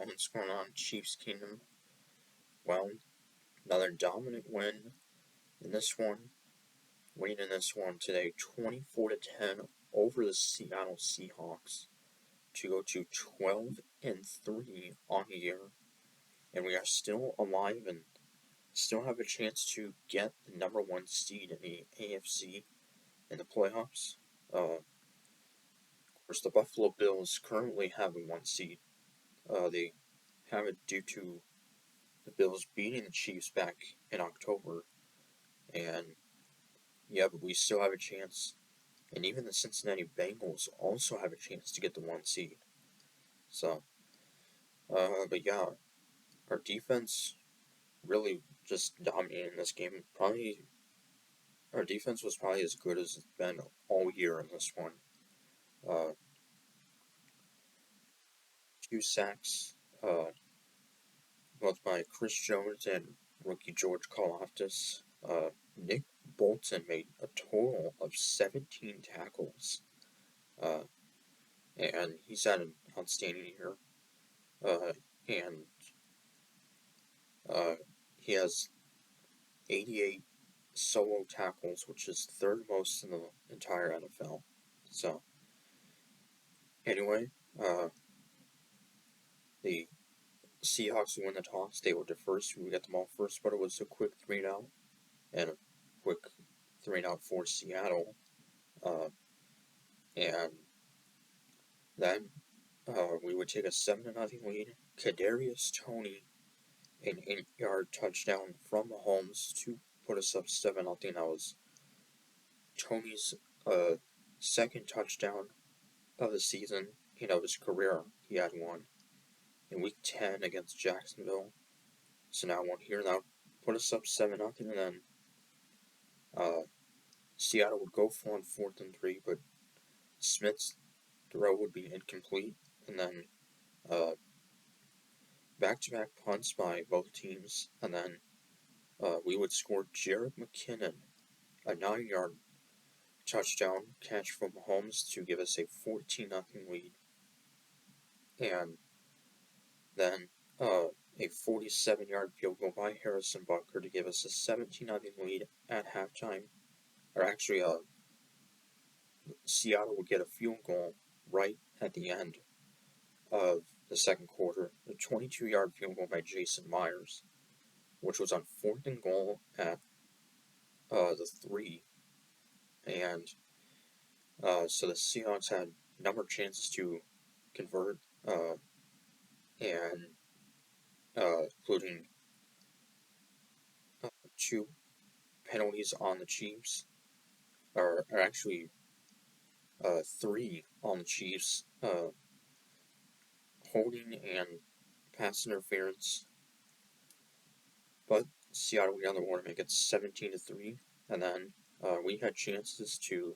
What's going on, Chiefs Kingdom? Well, another dominant win in this one. Winning in this one today, 24-10 over the Seattle Seahawks to go to 12-3 on the year, and we are still alive and still have a chance to get the number one seed in the AFC in the playoffs. Of course, the Buffalo Bills currently have a one seed. They have it due to the Bills beating the Chiefs back in October, and yeah, but we still have a chance. And even the Cincinnati Bengals also have a chance to get the one seed. So, but yeah, our defense really just dominated in this game. Probably our defense was probably as good as it's been all year in this one. Uh, 2 sacks, both by Chris Jones and rookie George Karlaftis. Nick Bolton made a total of 17 tackles, uh, and he's had an outstanding year. And he has 88 solo tackles, which is third most in the entire NFL. So, anyway, the Seahawks win the toss. They were the first. We got the ball first, but it was a quick 3-and-out and a quick 3-and-out for Seattle. And then we would take a 7-0 lead. Kadarius Toney, an 8-yard touchdown from Mahomes to put us up 7-0. That was Toney's second touchdown of the season, of his career. He had one in Week 10 against Jacksonville. So now one here. Now put us up 7-0, and then Seattle would go for on 4th and 3, but Smith's throw would be incomplete, and then back-to-back punts by both teams, and then we would score Jared McKinnon, a 9-yard touchdown catch from Mahomes to give us a 14-0 lead, and then a 47-yard field goal by Harrison Butker to give us a 17-0 lead at halftime. Or actually, Seattle would get a field goal right at the end of the second quarter, a 22-yard field goal by Jason Myers, which was on 4th and goal at the 3. And so the Seahawks had a number of chances to convert, and including 2 penalties on the Chiefs, or actually 3 on the Chiefs, holding and pass interference. But Seattle got on the board to make it 17-3, and then we had chances to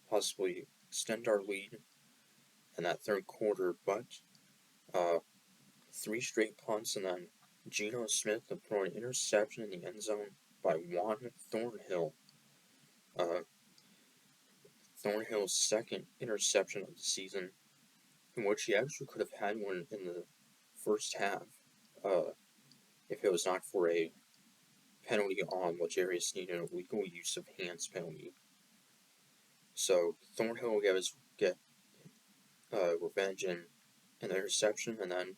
possibly extend our lead in that third quarter, but 3 straight punts, and then Geno Smith threw an interception in the end zone by Juan Thornhill. Thornhill's second interception of the season, in which he actually could have had one in the first half, if it was not for a penalty on L'Jarius Sneed, an illegal use of hands penalty. So Thornhill will get revenge in an interception, and then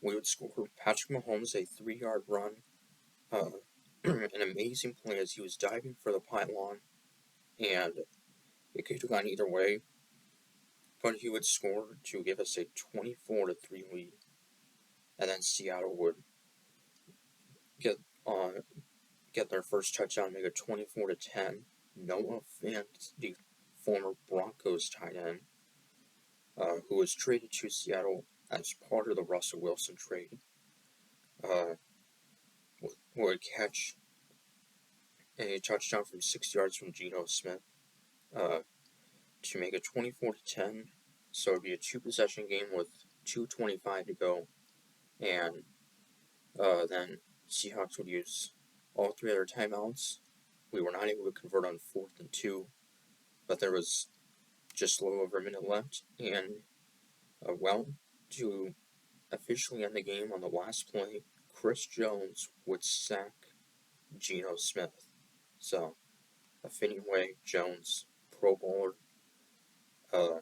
we would score Patrick Mahomes a 3-yard run, an amazing play as he was diving for the pylon, and it could have gone either way, but he would score to give us a 24-3 lead, and then Seattle would get their first touchdown, make it 24-10. Noah Fant, the former Broncos tight end, who was traded to Seattle as part of the Russell Wilson trade, would catch a touchdown from 6 yards from Geno Smith to make it 24-10. So it would be a 2-possession game with 2:25 to go, and then Seahawks would use all 3 of their timeouts. We were not able to convert on 4th and 2, but there was just a little over a minute left, and to officially end the game on the last play. Chris Jones would sack Geno Smith. So, a fitting way, Jones, Pro Bowler. Of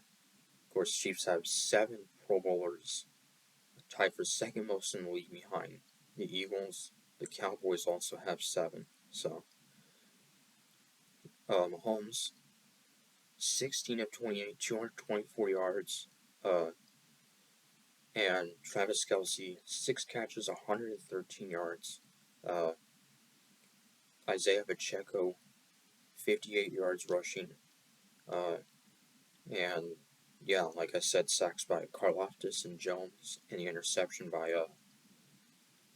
course, Chiefs have 7 Pro Bowlers, tied for second most in the league behind the Eagles. The Cowboys also have 7. So, Mahomes, 16 of 28, 224 yards. And Travis Kelce, 6 catches, 113 yards. Isaiah Pacheco, 58 yards rushing. And yeah, like I said, sacks by Karlaftis and Jones, and the interception by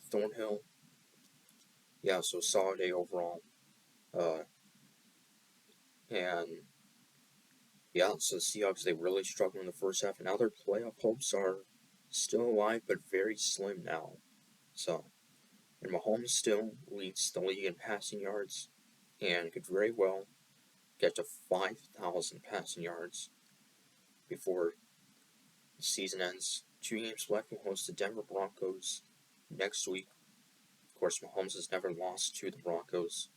Thornhill. Yeah, so solid day overall. And yeah, so the Seahawks, they really struggled in the first half, and now their playoff hopes are still alive, but very slim now. So, and Mahomes still leads the league in passing yards, and could very well get to 5,000 passing yards before the season ends. 2 games left. We'll host the Denver Broncos next week. Of course, Mahomes has never lost to the Broncos.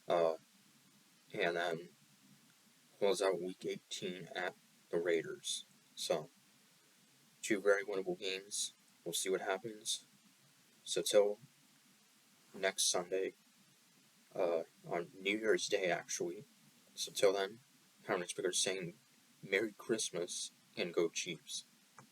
And then close out Week 18 at the Raiders. So, 2 very winnable games. We'll see what happens. So till next Sunday, on New Year's Day actually. So till then, Connor Speaker saying Merry Christmas and go Chiefs.